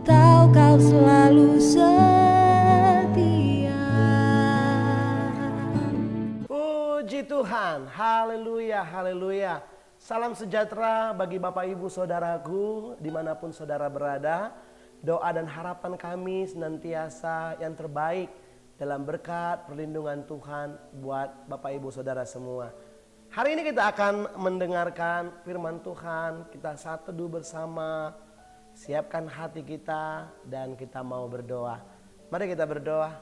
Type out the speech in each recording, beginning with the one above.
tahu kau selalu setia. Puji Tuhan, haleluya, haleluya. Salam sejahtera bagi Bapak Ibu Saudaraku dimanapun saudara berada. Doa dan harapan kami senantiasa yang terbaik dalam berkat perlindungan Tuhan buat Bapak Ibu Saudara semua. Hari ini kita akan mendengarkan firman Tuhan, kita saat teduh bersama. Siapkan hati kita dan kita mau berdoa. Mari kita berdoa.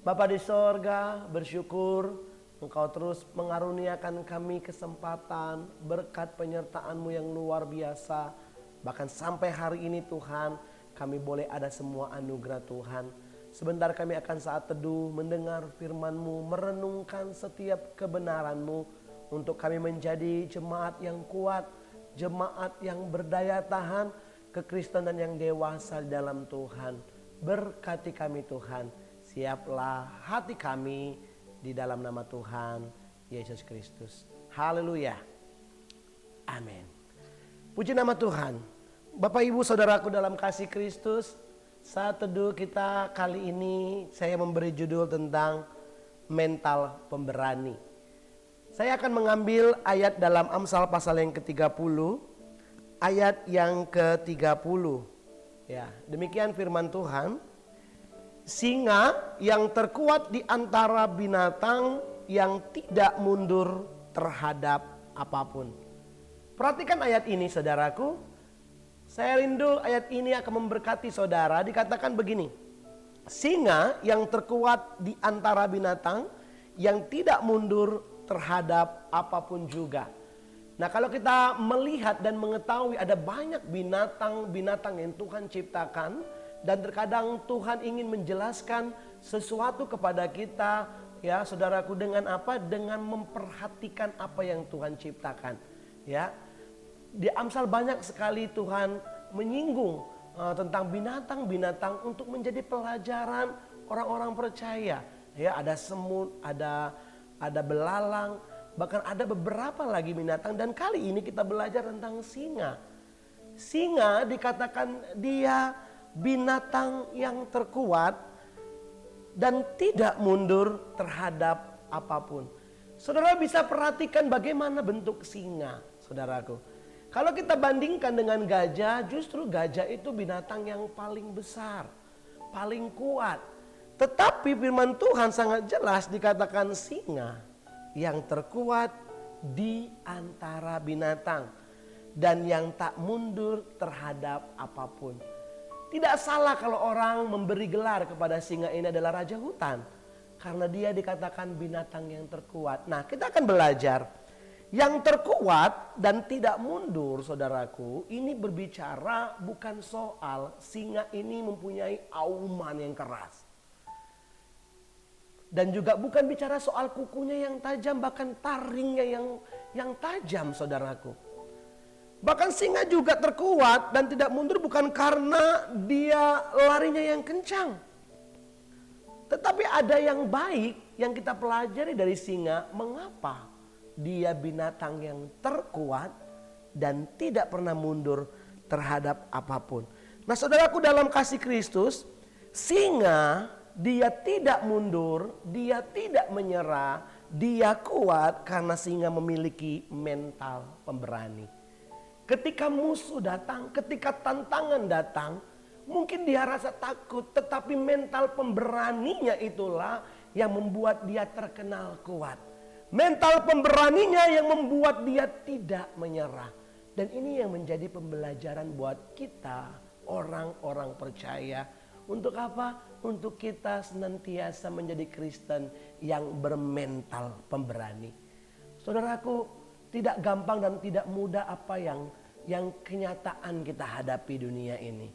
Bapa di sorga, bersyukur Engkau terus mengaruniakan kami kesempatan berkat penyertaan-Mu yang luar biasa. Bahkan sampai hari ini Tuhan, kami boleh ada semua anugerah Tuhan. Sebentar kami akan saat teduh mendengar firman-Mu, merenungkan setiap kebenaran-Mu untuk kami menjadi jemaat yang kuat, jemaat yang berdaya tahan, kekristenan yang dewasa di dalam Tuhan. Berkati kami Tuhan, siaplah hati kami di dalam nama Tuhan Yesus Kristus. Haleluya. Amin. Puji nama Tuhan. Bapak Ibu Saudaraku dalam kasih Kristus, saat teduh kita kali ini saya memberi judul tentang mental pemberani. Saya akan mengambil ayat dalam Amsal pasal yang ke-30. Ayat yang ke-30. Ya, demikian firman Tuhan. Singa yang terkuat di antara binatang yang tidak mundur terhadap apapun. Perhatikan ayat ini saudaraku. Saya rindu ayat ini akan memberkati saudara. Dikatakan begini. Singa yang terkuat di antara binatang yang tidak mundur terhadap apapun juga. Nah, kalau kita melihat dan mengetahui ada banyak binatang-binatang yang Tuhan ciptakan, dan terkadang Tuhan ingin menjelaskan sesuatu kepada kita, ya saudaraku, dengan apa? Dengan memperhatikan apa yang Tuhan ciptakan. Ya, di Amsal banyak sekali Tuhan menyinggung tentang binatang-binatang untuk menjadi pelajaran orang-orang percaya. Ya, ada semut, ada belalang. Bahkan ada beberapa lagi binatang, dan kali ini kita belajar tentang singa. Singa dikatakan dia binatang yang terkuat dan tidak mundur terhadap apapun. Saudara bisa perhatikan bagaimana bentuk singa, saudaraku. Kalau kita bandingkan dengan gajah, justru gajah itu binatang yang paling besar, paling kuat. Tetapi firman Tuhan sangat jelas dikatakan singa yang terkuat di antara binatang dan yang tak mundur terhadap apapun. Tidak salah kalau orang memberi gelar kepada singa ini adalah raja hutan, karena dia dikatakan binatang yang terkuat. Nah, kita akan belajar yang terkuat dan tidak mundur, saudaraku. Ini berbicara bukan soal singa ini mempunyai auman yang keras. Dan juga bukan bicara soal kukunya yang tajam, bahkan taringnya yang tajam, saudaraku. Bahkan singa juga terkuat dan tidak mundur bukan karena dia larinya yang kencang. Tetapi ada yang baik yang kita pelajari dari singa, mengapa dia binatang yang terkuat dan tidak pernah mundur terhadap apapun. Nah, saudaraku dalam kasih Kristus, singa dia tidak mundur, dia tidak menyerah, dia kuat karena singa memiliki mental pemberani. Ketika musuh datang, ketika tantangan datang, mungkin dia rasa takut, tetapi mental pemberaninya itulah yang membuat dia terkenal kuat. Mental pemberaninya yang membuat dia tidak menyerah. Dan ini yang menjadi pembelajaran buat kita, orang-orang percaya. Untuk apa? Untuk kita senantiasa menjadi Kristen yang bermental pemberani. Saudaraku, tidak gampang dan tidak mudah apa yang kenyataan kita hadapi dunia ini.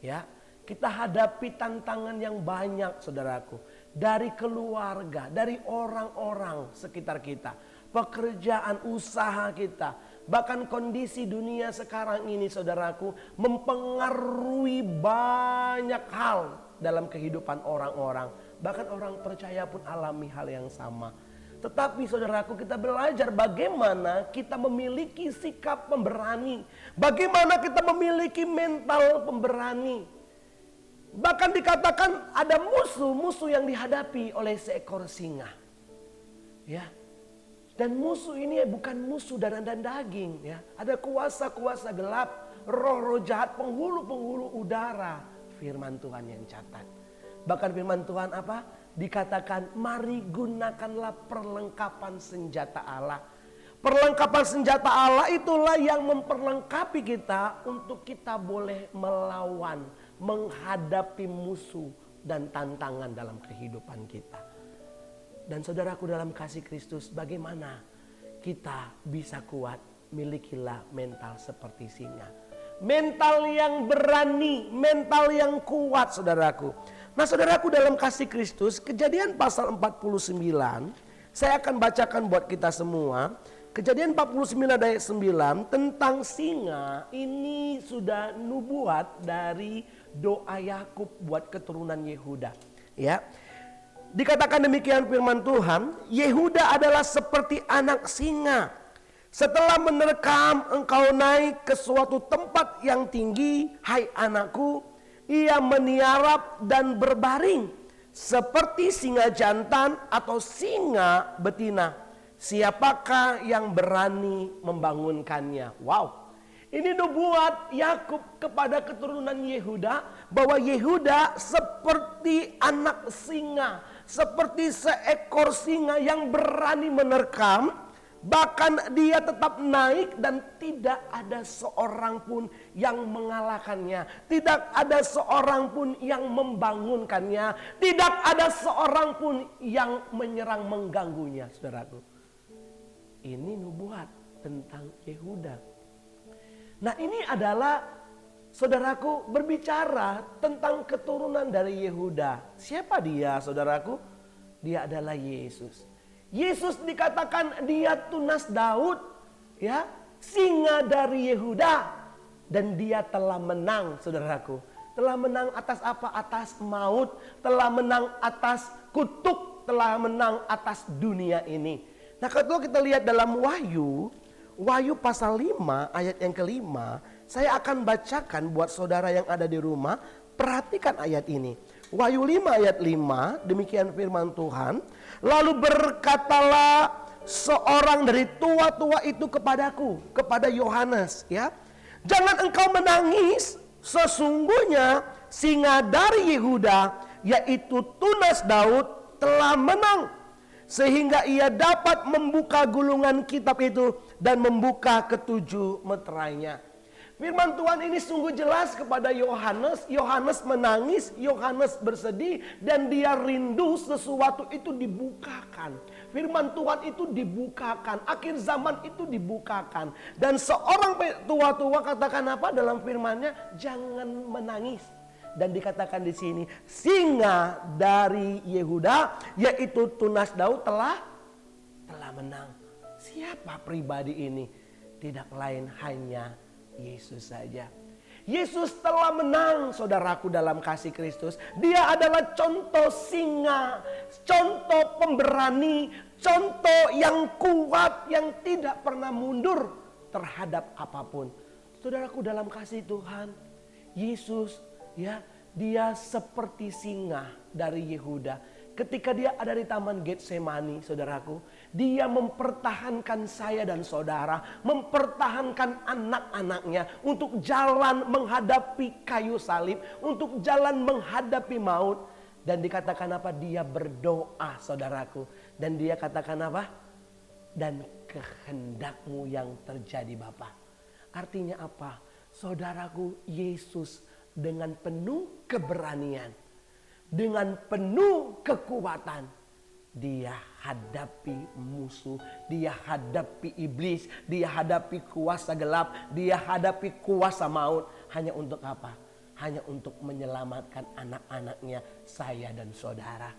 Ya, kita hadapi tantangan yang banyak, saudaraku. Dari keluarga, dari orang-orang sekitar kita, pekerjaan, usaha kita, bahkan kondisi dunia sekarang ini, saudaraku, mempengaruhi banyak hal dalam kehidupan orang-orang. Bahkan orang percaya pun alami hal yang sama. Tetapi saudaraku, kita belajar bagaimana kita memiliki sikap pemberani. Bagaimana kita memiliki mental pemberani. Bahkan dikatakan ada musuh-musuh yang dihadapi oleh seekor singa. Ya. Dan musuh ini bukan musuh darah dan daging, ya. Ada kuasa-kuasa gelap, roh-roh jahat, penghulu-penghulu udara. Firman Tuhan yang catat. Bahkan firman Tuhan apa? Dikatakan mari gunakanlah perlengkapan senjata Allah. Perlengkapan senjata Allah itulah yang memperlengkapi kita untuk kita boleh melawan, menghadapi musuh dan tantangan dalam kehidupan kita. Dan saudaraku dalam kasih Kristus, bagaimana kita bisa kuat? Milikilah mental seperti singa. Mental yang berani, mental yang kuat saudaraku. Nah saudaraku dalam kasih Kristus, Kejadian pasal 49, saya akan bacakan buat kita semua. Kejadian 49 ayat 9 tentang singa, ini sudah nubuat dari doa Yakub buat keturunan Yehuda. Ya. Dikatakan demikian firman Tuhan, Yehuda adalah seperti anak singa. Setelah menerkam engkau naik ke suatu tempat yang tinggi, hai anakku, ia meniarap dan berbaring seperti singa jantan atau singa betina. Siapakah yang berani membangunkannya? Wow. Ini nubuat Yakub kepada keturunan Yehuda bahwa Yehuda seperti anak singa, seperti seekor singa yang berani menerkam, bahkan dia tetap naik dan tidak ada seorang pun yang mengalahkannya, tidak ada seorang pun yang membangunkannya, tidak ada seorang pun yang menyerang mengganggunya, saudaraku. Ini nubuat tentang Yehuda. Nah ini adalah saudaraku berbicara tentang keturunan dari Yehuda. Siapa dia saudaraku? Dia adalah Yesus. Yesus dikatakan dia tunas Daud, ya, singa dari Yehuda, dan dia telah menang saudaraku. Telah menang atas apa? Atas maut, telah menang atas kutuk, telah menang atas dunia ini. Nah kalau kita lihat dalam Wahyu pasal 5 ayat yang kelima, saya akan bacakan buat saudara yang ada di rumah, perhatikan ayat ini. Wahyu 5 ayat 5, demikian firman Tuhan. Lalu berkatalah seorang dari tua-tua itu kepadaku, kepada Yohanes, ya. Jangan engkau menangis, sesungguhnya singa dari Yehuda, yaitu tunas Daud, telah menang. Sehingga ia dapat membuka gulungan kitab itu dan membuka ketujuh meterainya. Firman Tuhan ini sungguh jelas kepada Yohanes. Yohanes menangis, Yohanes bersedih, dan dia rindu sesuatu itu dibukakan. Firman Tuhan itu dibukakan, akhir zaman itu dibukakan. Dan seorang tua-tua katakan apa dalam firmannya? Jangan menangis. Dan dikatakan di sini, singa dari Yehuda, yaitu tunas Daud telah menang. Siapa pribadi ini? Tidak lain hanya Yesus saja. Yesus telah menang saudaraku dalam kasih Kristus. Dia adalah contoh singa, contoh pemberani, contoh yang kuat, yang tidak pernah mundur terhadap apapun. Saudaraku dalam kasih Tuhan, Yesus, ya, dia seperti singa dari Yehuda. Ketika dia ada di taman Getsemani, saudaraku, dia mempertahankan saya dan saudara, mempertahankan anak-anaknya untuk jalan menghadapi kayu salib, untuk jalan menghadapi maut. Dan dikatakan apa? Dia berdoa, saudaraku. Dan dia katakan apa? Dan kehendakmu yang terjadi, Bapa. Artinya apa? Saudaraku, Yesus dengan penuh keberanian, dengan penuh kekuatan, dia hadapi musuh, dia hadapi iblis, dia hadapi kuasa gelap, dia hadapi kuasa maut. Hanya untuk apa? Hanya untuk menyelamatkan anak-anaknya, saya dan saudara.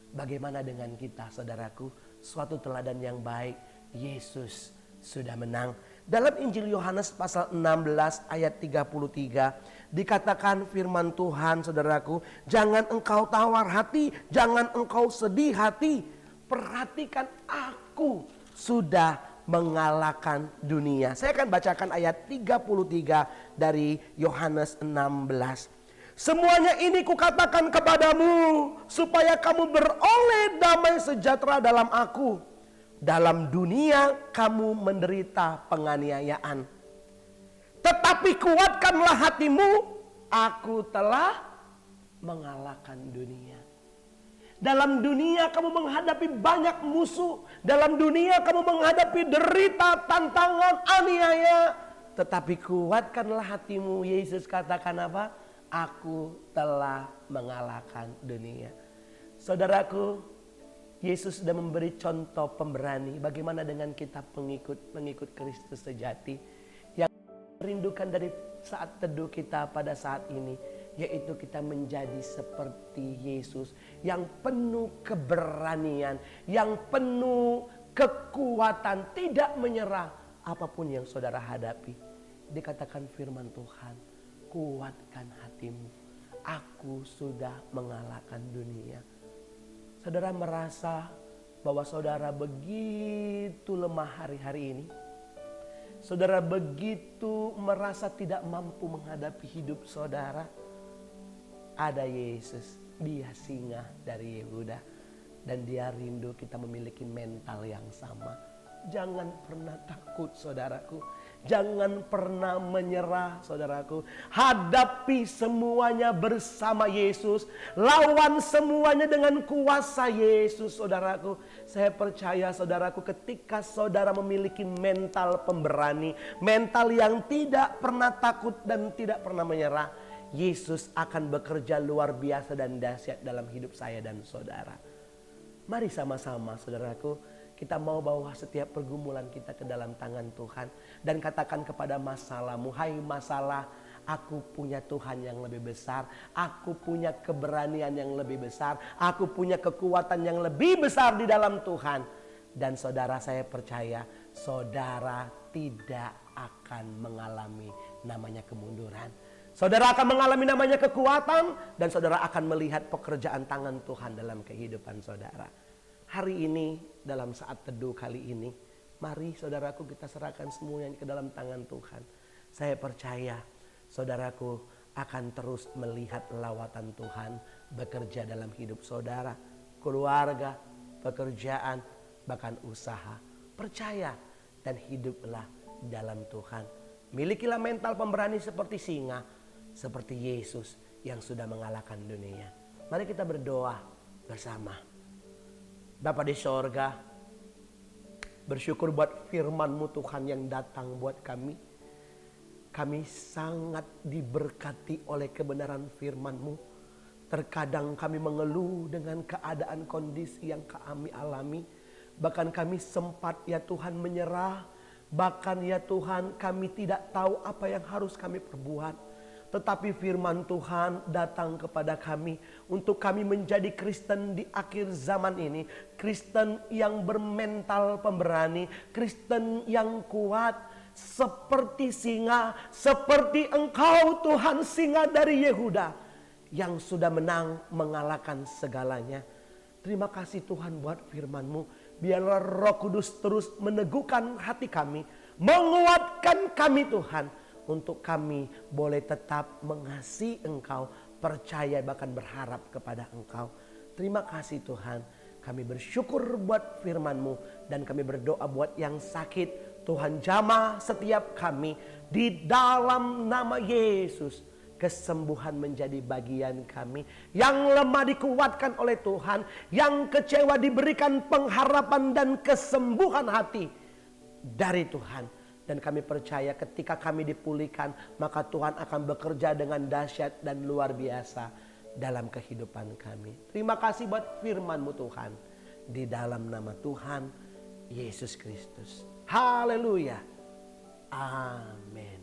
Bagaimana dengan kita, saudaraku? Suatu teladan yang baik, Yesus sudah menang. Dalam Injil Yohanes pasal 16 ayat 33 dikatakan firman Tuhan, saudaraku, jangan engkau tawar hati, jangan engkau sedih hati. Perhatikan, aku sudah mengalahkan dunia. Saya akan bacakan ayat 33 dari Yohanes 16. Semuanya ini kukatakan kepadamu supaya kamu beroleh damai sejahtera dalam aku. Dalam dunia kamu menderita penganiayaan. Tetapi kuatkanlah hatimu, aku telah mengalahkan dunia. Dalam dunia kamu menghadapi banyak musuh. Dalam dunia kamu menghadapi derita, tantangan, aniaya. Tetapi kuatkanlah hatimu. Yesus katakan apa? Aku telah mengalahkan dunia. Saudaraku, Yesus sudah memberi contoh pemberani. Bagaimana dengan kita pengikut Kristus sejati. Yang rindukan dari saat teduh kita pada saat ini. Yaitu kita menjadi seperti Yesus. Yang penuh keberanian. Yang penuh kekuatan. Tidak menyerah apapun yang saudara hadapi. Dikatakan firman Tuhan. Kuatkan hatimu. Aku sudah mengalahkan dunia. Saudara merasa bahwa saudara begitu lemah hari-hari ini. Saudara begitu merasa tidak mampu menghadapi hidup saudara. Ada Yesus, dia singa dari Yehuda. Dan dia rindu kita memiliki mental yang sama. Jangan pernah takut saudaraku. Jangan pernah menyerah saudaraku. Hadapi semuanya bersama Yesus. Lawan semuanya dengan kuasa Yesus saudaraku. Saya percaya saudaraku, ketika saudara memiliki mental pemberani. Mental yang tidak pernah takut dan tidak pernah menyerah. Yesus akan bekerja luar biasa dan dahsyat dalam hidup saya dan saudara. Mari sama-sama saudaraku. Kita mau bawa setiap pergumulan kita ke dalam tangan Tuhan. Dan katakan kepada masalahmu, hai masalah, aku punya Tuhan yang lebih besar. Aku punya keberanian yang lebih besar. Aku punya kekuatan yang lebih besar di dalam Tuhan. Dan saudara, saya percaya saudara tidak akan mengalami namanya kemunduran. Saudara akan mengalami namanya kekuatan. Dan saudara akan melihat pekerjaan tangan Tuhan dalam kehidupan saudara. Hari ini, dalam saat teduh kali ini, mari saudaraku kita serahkan semuanya ke dalam tangan Tuhan. Saya percaya saudaraku akan terus melihat lawatan Tuhan bekerja dalam hidup saudara, keluarga, pekerjaan, bahkan usaha. Percaya dan hiduplah dalam Tuhan. Milikilah mental pemberani seperti singa, seperti Yesus yang sudah mengalahkan dunia. Mari kita berdoa bersama. Bapa di sorga, bersyukur buat firman-Mu Tuhan yang datang buat kami. Kami sangat diberkati oleh kebenaran firman-Mu. Terkadang kami mengeluh dengan keadaan kondisi yang kami alami. Bahkan kami sempat ya Tuhan menyerah. Bahkan ya Tuhan kami tidak tahu apa yang harus kami perbuat. Tetapi firman Tuhan datang kepada kami untuk kami menjadi Kristen di akhir zaman ini. Kristen yang bermental pemberani, Kristen yang kuat seperti singa, seperti Engkau Tuhan singa dari Yehuda yang sudah menang mengalahkan segalanya. Terima kasih Tuhan buat firman-Mu. Biarlah Roh Kudus terus meneguhkan hati kami, menguatkan kami Tuhan. Untuk kami boleh tetap mengasihi Engkau, percaya bahkan berharap kepada Engkau. Terima kasih Tuhan. Kami bersyukur buat firman-Mu. Dan kami berdoa buat yang sakit. Tuhan jamah setiap kami. Di dalam nama Yesus. Kesembuhan menjadi bagian kami. Yang lemah dikuatkan oleh Tuhan. Yang kecewa diberikan pengharapan dan kesembuhan hati dari Tuhan. Dan kami percaya ketika kami dipulihkan, maka Tuhan akan bekerja dengan dahsyat dan luar biasa dalam kehidupan kami. Terima kasih buat firman-Mu Tuhan. Di dalam nama Tuhan Yesus Kristus. Haleluya. Amin.